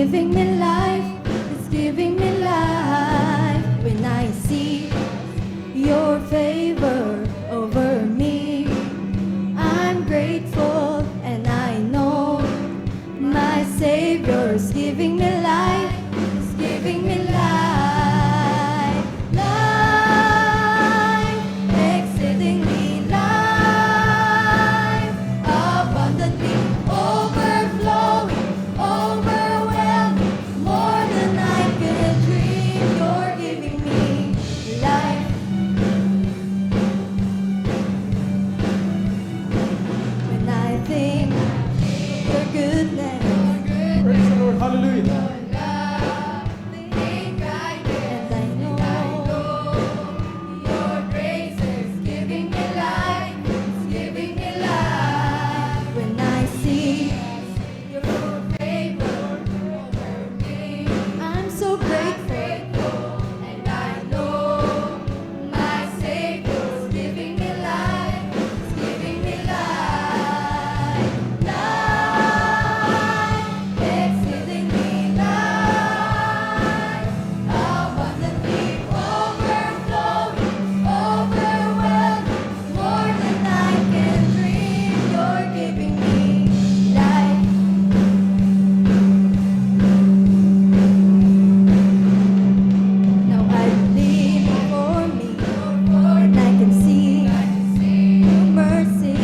giving me life, it's giving me life. When I see your favor over me, I'm grateful and I know my Savior's giving me life, it's giving me life. Life, exceedingly life, abundantly overflowing, overwhelming, more than I can dream. You're giving me life. When I think your goodness, Praise the Lord. Hallelujah. and I know your grace is giving me life, it's giving me life. When I see your favor over me, I'm so grateful, and I know my Savior's giving me life, it's giving me life. Life, exceedingly life, abundantly overflowing, overwhelming, more than I can dream. You're giving me life. Now I believe for me, and I can see your mercy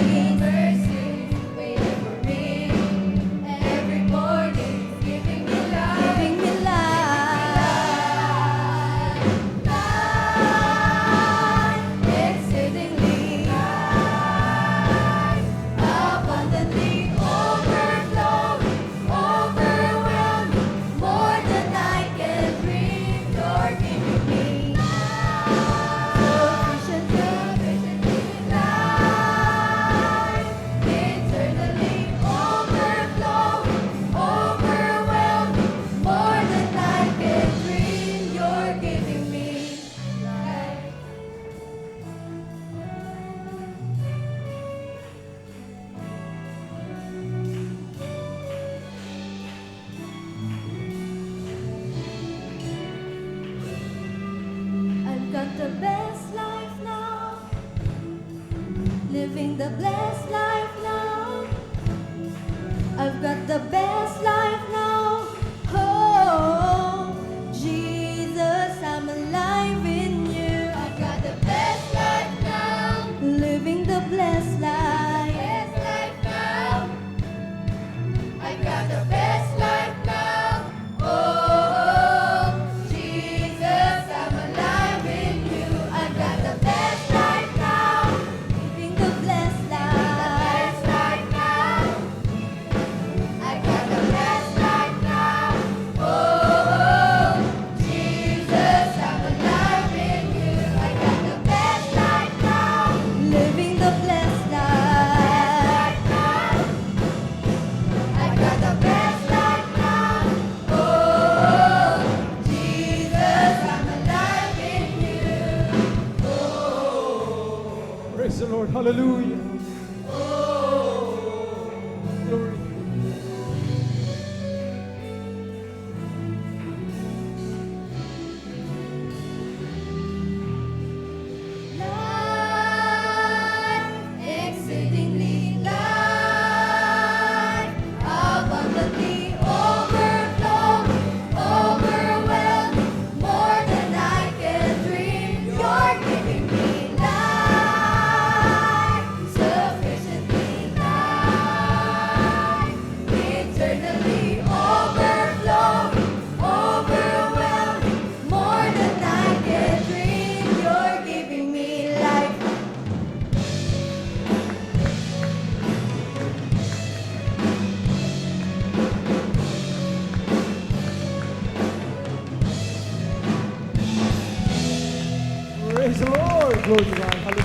waiting for me. Every morning, giving me life, giving me life. Life, exceedingly life, abundantly overflowing, overwhelming, more than I can dream. You're giving me sufficiently life, eternally overflowing, overwhelming, more than I can dream. You're giving me life. I've got the best life now, living the blessed life now. I've got the best life now. Oh, Jesus, I'm alive in you. I've got the best life now, living the blessed life. Best life now. I've got the best life now. Oh, Jesus, I'm alive in you. I've got the best life now, living the blessed life. Best life now. I've got the best life now. Oh, Jesus, I'm alive in you. I got the best life now, living the blessed life. I got the best life now. Oh, Jesus, I'm alive in you. Oh, Praise the Lord. Hallelujah. Glory. life, exceedingly life, abundantly overflowing, overwhelming, more than I can dream. You're giving me life, sufficiently life, eternally overflowing, overwhelming, more than I can dream. You're giving me life. Praise the Lord. Glory to God. Hallelujah.